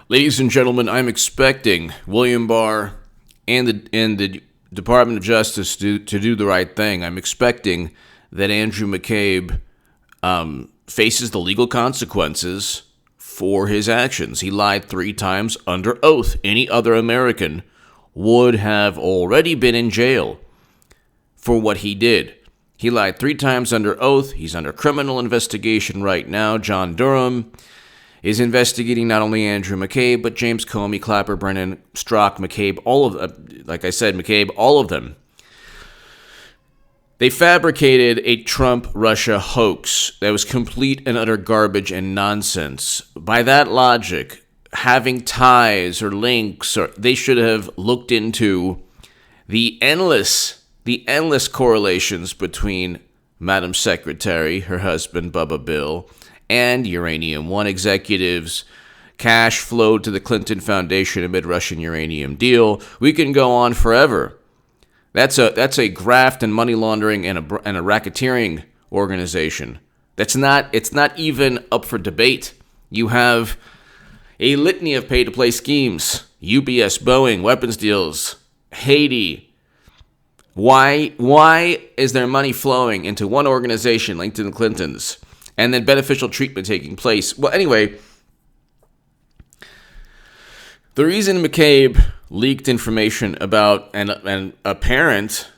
Ladies and gentlemen, I'm expecting William Barr and the Department of Justice to do the right thing. I'm expecting that Andrew McCabe faces the legal consequences for his actions. He lied 3 times under oath. Any other American would have already been in jail for what he did. He lied 3 times under oath. He's under criminal investigation right now. John Durham is investigating not only Andrew McCabe, but James Comey, Clapper, Brennan, Strzok, McCabe, all of like I said, McCabe, all of them. They fabricated a Trump-Russia hoax that was complete and utter garbage and nonsense. By that logic, having ties or links, or they should have looked into the endless correlations between Madam Secretary, her husband, Bubba Bill, and Uranium One executives. Cash flowed to the Clinton Foundation amid Russian uranium deal. We can go on forever. That's a graft and money laundering and a racketeering organization. It's not even up for debate. You have a litany of pay-to-play schemes: UBS, Boeing, weapons deals, Haiti. Why is there money flowing into one organization linked to the Clintons, and then beneficial treatment taking place? Well, anyway, the reason McCabe leaked information about an apparent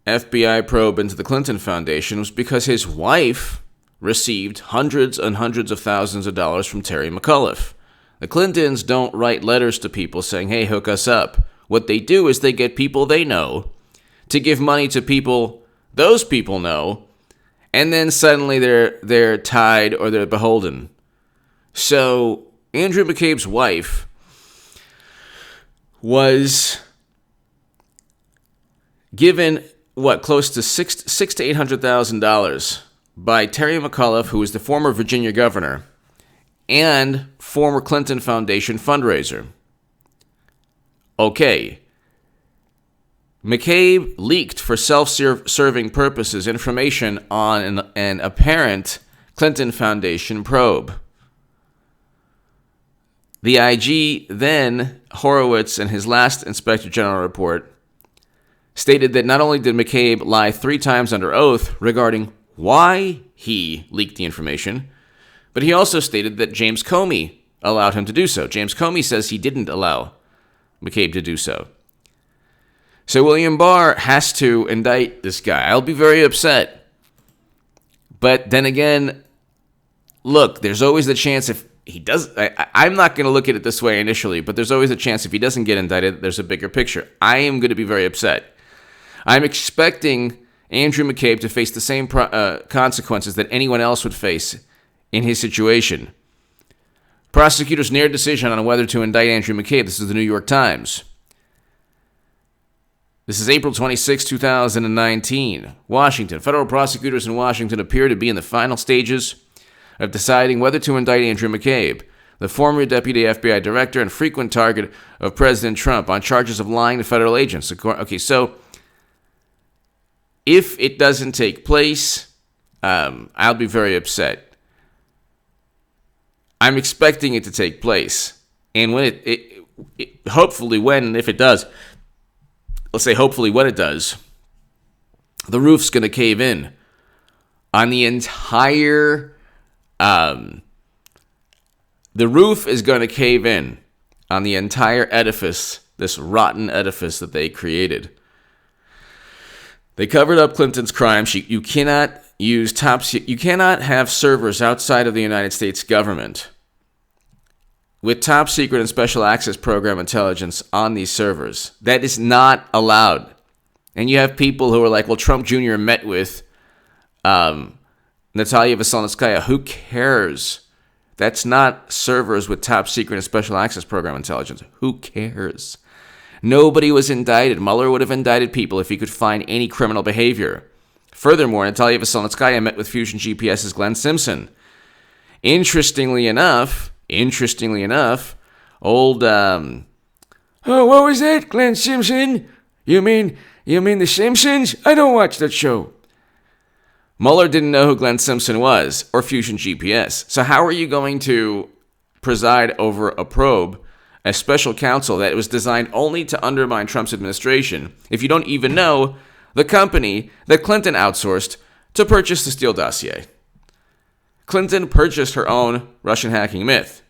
FBI probe into the Clinton Foundation was because his wife received hundreds and hundreds of thousands of dollars from Terry McAuliffe. The Clintons don't write letters to people saying, hey, hook us up. What they do is they get people they know to give money to people those people know, and then suddenly they're tied or they're beholden. So Andrew McCabe's wife was given close to $600,000 to $800,000 by Terry McAuliffe, who was the former Virginia governor and former Clinton Foundation fundraiser. Okay. McCabe leaked for self-serving purposes information on an apparent Clinton Foundation probe. The IG then, Horowitz, in his last Inspector General report, stated that not only did McCabe lie 3 times under oath regarding why he leaked the information, but he also stated that James Comey allowed him to do so. James Comey says he didn't allow McCabe to do so. So William Barr has to indict this guy. I'll be very upset. But then again, look, there's always the chance if he does, I'm not going to look at it this way initially, but there's always a chance if he doesn't get indicted, there's a bigger picture. I am going to be very upset. I'm expecting Andrew McCabe to face the same consequences that anyone else would face in his situation. Prosecutors near a decision on whether to indict Andrew McCabe. This is the New York Times. This is April 26, 2019. Washington. Federal prosecutors in Washington appear to be in the final stages of deciding whether to indict Andrew McCabe, the former deputy FBI director and frequent target of President Trump, on charges of lying to federal agents. Okay, so if it doesn't take place, I'll be very upset. I'm expecting it to take place. And when hopefully when and if it does, let's say hopefully when it does, the roof's going to cave in on the entire the roof is going to cave in on the entire edifice, this rotten edifice that they created. They covered up Clinton's crimes. You cannot you cannot have servers outside of the United States government with top secret and special access program intelligence on these servers. That is not allowed. And you have people who are like, well, Trump Jr. met with Natalia Veselnitskaya. Who cares? That's not servers with top secret and special access program intelligence. Who cares? Nobody was indicted. Mueller would have indicted people if he could find any criminal behavior. Furthermore, Natalia Veselnitskaya met with Fusion GPS's Glenn Simpson. Interestingly enough, old oh, what was that, Glenn Simpson? You mean The Simpsons? I don't watch that show. Mueller didn't know who Glenn Simpson was, or Fusion GPS. So how are you going to preside over a probe a special counsel that was designed only to undermine Trump's administration, if you don't even know the company that Clinton outsourced to purchase the Steele dossier. Clinton purchased her own Russian hacking myth.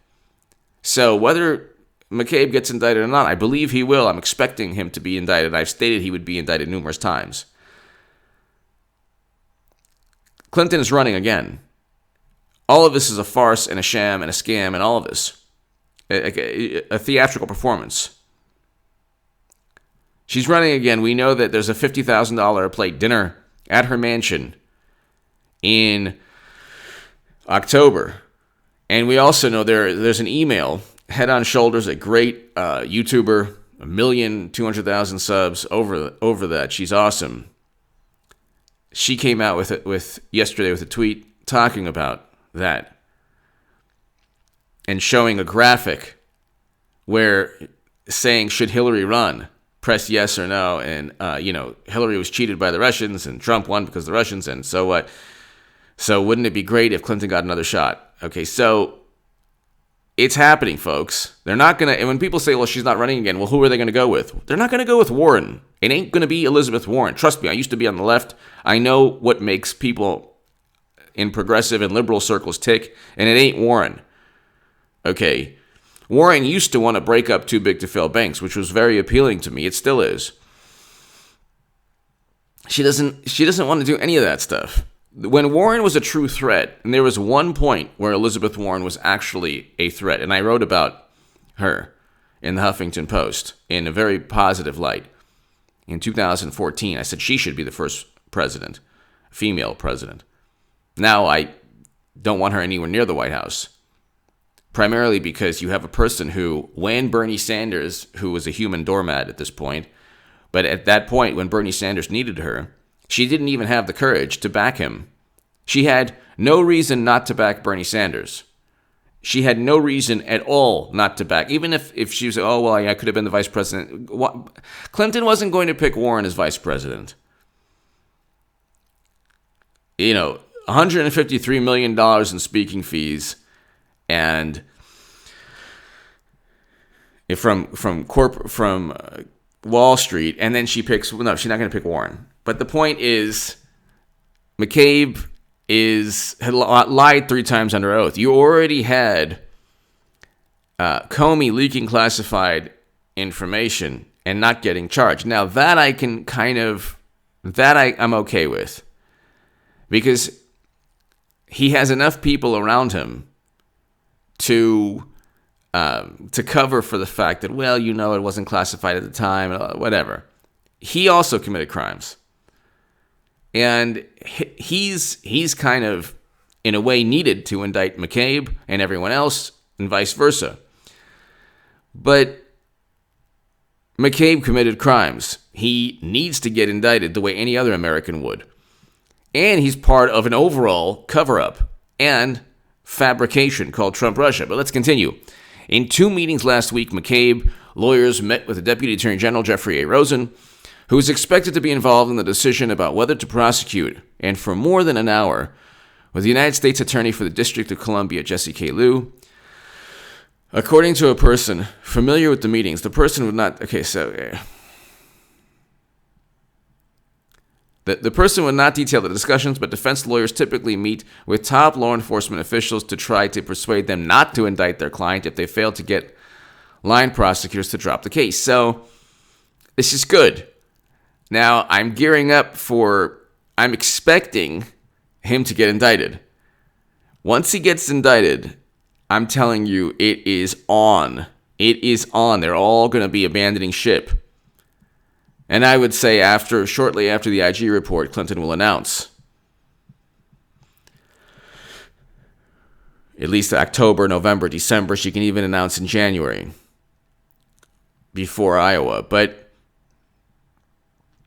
So whether McCabe gets indicted or not, I believe he will. I'm expecting him to be indicted. I've stated he would be indicted numerous times. Clinton is running again. All of this is a farce and a sham and a scam and all of this. A theatrical performance. She's running again. We know that there's a $50,000 a plate dinner at her mansion in October. And we also know there's an email, Head on Shoulders, a great YouTuber, 1,200,000 subs over that. She's awesome. She came out yesterday with a tweet talking about that and showing a graphic where saying, should Hillary run? Press yes or no. And, Hillary was cheated by the Russians and Trump won because of the Russians. And so what? So wouldn't it be great if Clinton got another shot? Okay, so it's happening, folks. They're not going to, and when people say, well, she's not running again, well, who are they going to go with? They're not going to go with Warren. It ain't going to be Elizabeth Warren. Trust me, I used to be on the left. I know what makes people in progressive and liberal circles tick, and it ain't Warren. Okay, Warren used to want to break up too big to fail banks, which was very appealing to me. It still is. She doesn't want to do any of that stuff. When Warren was a true threat, and there was one point where Elizabeth Warren was actually a threat, and I wrote about her in the Huffington Post in a very positive light. In 2014, I said she should be the first president, female president. Now I don't want her anywhere near the White House, primarily because you have a person who, when Bernie Sanders, who was a human doormat at this point, but at that point when Bernie Sanders needed her, she didn't even have the courage to back him. She had no reason not to back Bernie Sanders. She had no reason at all not to back, even if she was, oh, well, I could have been the vice president. Clinton wasn't going to pick Warren as vice president. $153 million in speaking fees, and from Wall Street, and then she picks. No, she's not going to pick Warren. But the point is, McCabe had lied 3 times under oath. You already had Comey leaking classified information and not getting charged. Now that I'm okay with, because he has enough people around him to cover for the fact that, well, it wasn't classified at the time, whatever. He also committed crimes. And he's kind of, in a way, needed to indict McCabe and everyone else, and vice versa. But McCabe committed crimes. He needs to get indicted the way any other American would. And he's part of an overall cover-up and fabrication called Trump Russia. But let's continue. In 2 meetings last week, McCabe lawyers met with the Deputy Attorney General, Jeffrey A. Rosen, who is expected to be involved in the decision about whether to prosecute, and for more than an hour, with the United States Attorney for the District of Columbia, Jesse K. Liu. According to a person familiar with the meetings, the person would not... The person would not detail the discussions, but defense lawyers typically meet with top law enforcement officials to try to persuade them not to indict their client if they fail to get line prosecutors to drop the case. So, this is good. Now, I'm expecting him to get indicted. Once he gets indicted, I'm telling you, it is on. It is on. They're all going to be abandoning ship. And I would say shortly after the IG report, Clinton will announce. At least October, November, December. She can even announce in January. Before Iowa. But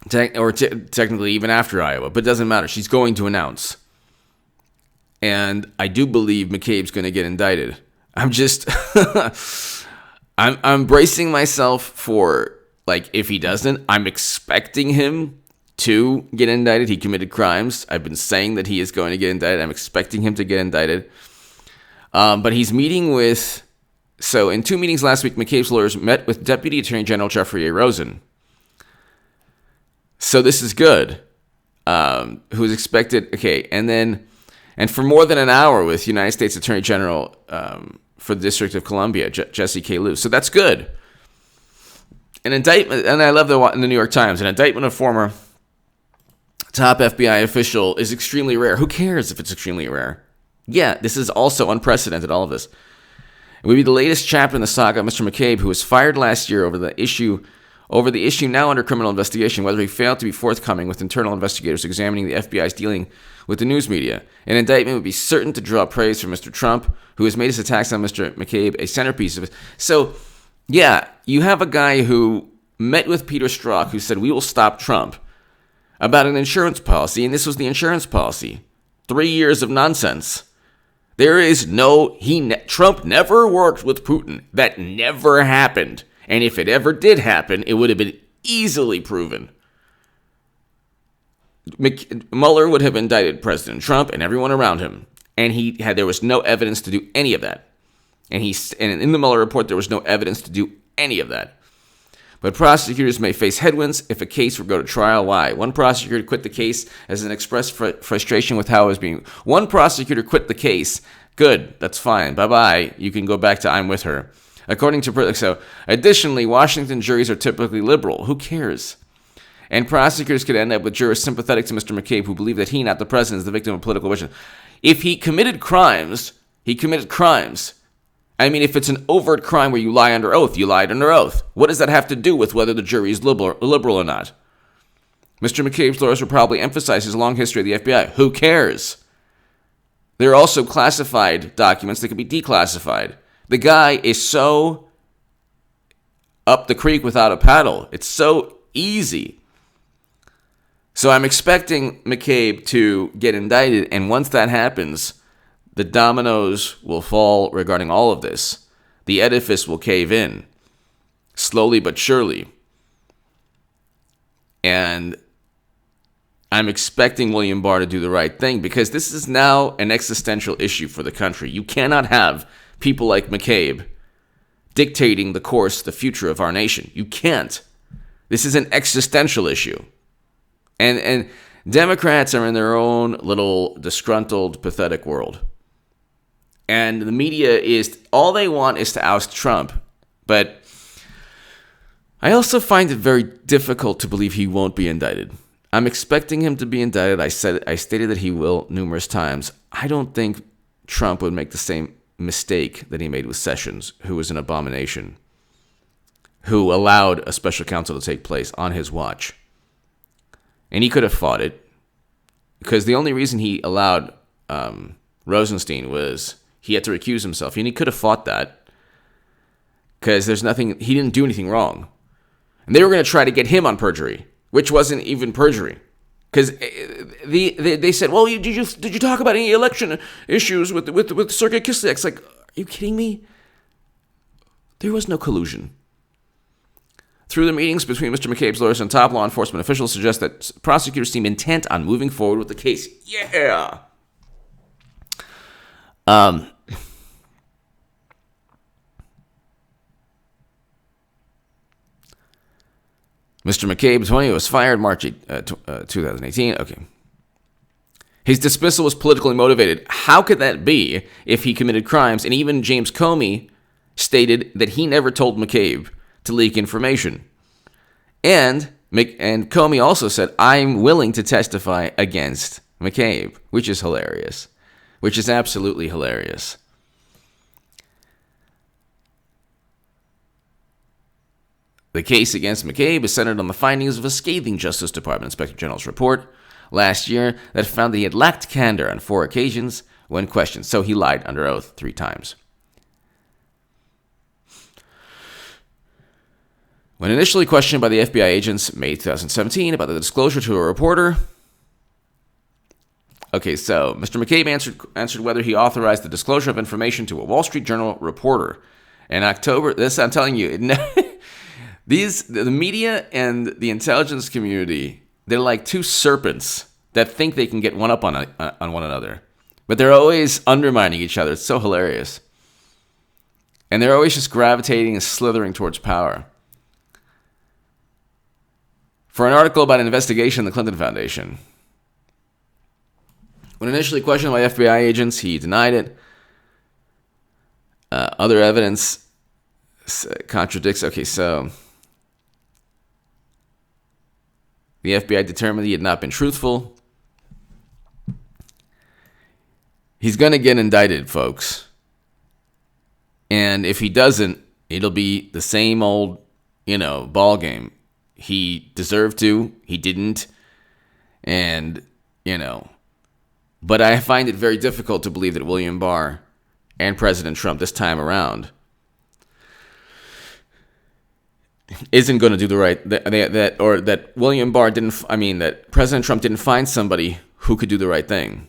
technically even after Iowa, but it doesn't matter. She's going to announce. And I do believe McCabe's going to get indicted. I'm just, I'm bracing myself for, if he doesn't, I'm expecting him to get indicted. He committed crimes. I've been saying that he is going to get indicted. I'm expecting him to get indicted. But he's meeting with So in 2 meetings last week, McCabe's lawyers met with Deputy Attorney General Jeffrey A. Rosen. So this is good. Who is expected, and for more than an hour with United States Attorney General for the District of Columbia, Jesse K. Lew. So that's good. An indictment, and I love in the New York Times, an indictment of former top FBI official is extremely rare. Who cares if it's extremely rare? Yeah, this is also unprecedented, all of this. It would be the latest chapter in the saga of Mr. McCabe, who was fired last year over the issue now under criminal investigation, whether he failed to be forthcoming with internal investigators examining the FBI's dealing with the news media. An indictment would be certain to draw praise from Mr. Trump, who has made his attacks on Mr. McCabe a centerpiece of it. So, yeah, you have a guy who met with Peter Strzok, who said, we will stop Trump, about an insurance policy, and this was the insurance policy. 3 years of nonsense. Trump never worked with Putin. That never happened. And if it ever did happen, it would have been easily proven. Mueller would have indicted President Trump and everyone around him. And there was no evidence to do any of that. And in the Mueller report, there was no evidence to do any of that. But prosecutors may face headwinds if a case would go to trial. Why? One prosecutor quit the case as an express frustration with how it was being. One prosecutor quit the case. Good, that's fine. Bye-bye. You can go back to I'm with her. According to additionally, Washington juries are typically liberal. Who cares? And prosecutors could end up with jurors sympathetic to Mr. McCabe who believe that he, not the president, is the victim of political vision. If he committed crimes, he committed crimes. I mean, if it's an overt crime where you lie under oath, you lied under oath. What does that have to do with whether the jury is liberal or not? Mr. McCabe's lawyers will probably emphasize his long history of the FBI. Who cares? There are also classified documents that can be declassified. The guy is so up the creek without a paddle. It's so easy. So I'm expecting McCabe to get indicted, and once that happens, the dominoes will fall regarding all of this. The edifice will cave in, slowly but surely. And I'm expecting William Barr to do the right thing, because this is now an existential issue for the country. You cannot have people like McCabe dictating the course, the future of our nation. You can't. This is an existential issue. And Democrats are in their own little disgruntled, pathetic world. And the media all they want is to oust Trump. But I also find it very difficult to believe he won't be indicted. I'm expecting him to be indicted. I stated that he will numerous times. I don't think Trump would make the same mistake that he made with Sessions, who was an abomination, who allowed a special counsel to take place on his watch. And he could have fought it, because the only reason he allowed Rosenstein was he had to recuse himself, and he could have fought that, because he didn't do anything wrong. And they were going to try to get him on perjury, which wasn't even perjury. Because they said, well, did you talk about any election issues with Sergei Kislyak? It's like, are you kidding me? There was no collusion. Through the meetings between Mr. McCabe's lawyers and top law enforcement officials suggest that prosecutors seem intent on moving forward with the case. Yeah. Mr. McCabe, 20, was fired March 2018. Okay. His dismissal was politically motivated. How could that be if he committed crimes? And even James Comey stated that he never told McCabe to leak information. And Comey also said, I'm willing to testify against McCabe, which is hilarious, which is absolutely hilarious. The case against McCabe is centered on the findings of a scathing Justice Department Inspector General's report last year that found that he had lacked candor on 4 occasions when questioned. So he lied under oath 3 times. When initially questioned by the FBI agents in May 2017 about the disclosure to a reporter. Okay, so Mr. McCabe answered whether he authorized the disclosure of information to a Wall Street Journal reporter. In October, this I'm telling you, the media and the intelligence community, they're like 2 serpents that think they can get one up on one another. But they're always undermining each other. It's so hilarious. And they're always just gravitating and slithering towards power. For an article about an investigation in the Clinton Foundation. When initially questioned by FBI agents, he denied it. Other evidence contradicts. Okay, so the FBI determined he had not been truthful. He's going to get indicted, folks. And if he doesn't, it'll be the same old, ball game. He deserved to. He didn't. And, But I find it very difficult to believe that William Barr and President Trump this time around isn't going to do the right that William Barr that President Trump didn't find somebody who could do the right thing.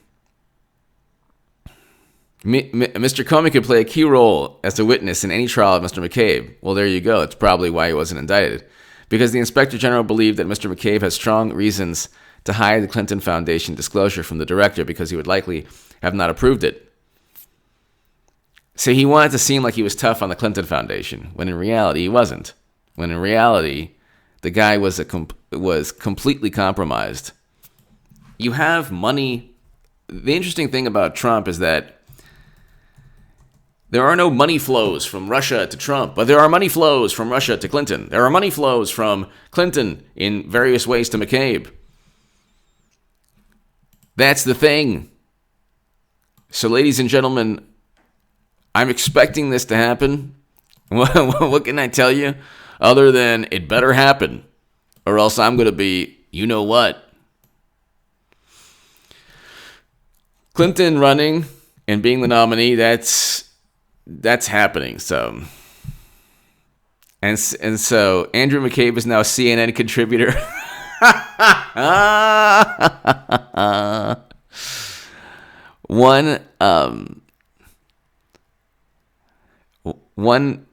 Mr. Comey could play a key role as a witness in any trial of Mr. McCabe. Well, there you go. It's probably why he wasn't indicted. Because the Inspector General believed that Mr. McCabe has strong reasons to hide the Clinton Foundation disclosure from the director because he would likely have not approved it. So he wanted to seem like he was tough on the Clinton Foundation, when in reality he wasn't. When in reality, the guy was completely compromised. You have money. The interesting thing about Trump is that there are no money flows from Russia to Trump, but there are money flows from Russia to Clinton. There are money flows from Clinton in various ways to McCabe. That's the thing. So, ladies and gentlemen, I'm expecting this to happen. What can I tell you? Other than it better happen, or else I'm going to be, you know what? Clinton running and being the nominee, that's happening. So, and so Andrew McCabe is now a CNN contributor. One.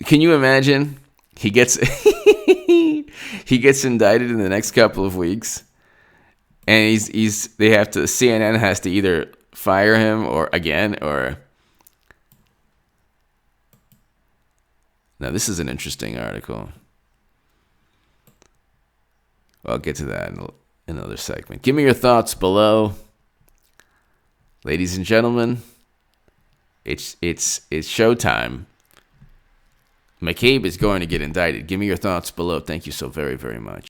Can you imagine? He gets he gets indicted in the next couple of weeks, and CNN has to either fire him or. Now this is an interesting article. Well, I'll get to that in another segment. Give me your thoughts below, ladies and gentlemen. It's showtime. McCabe is going to get indicted. Give me your thoughts below. Thank you so very, very much.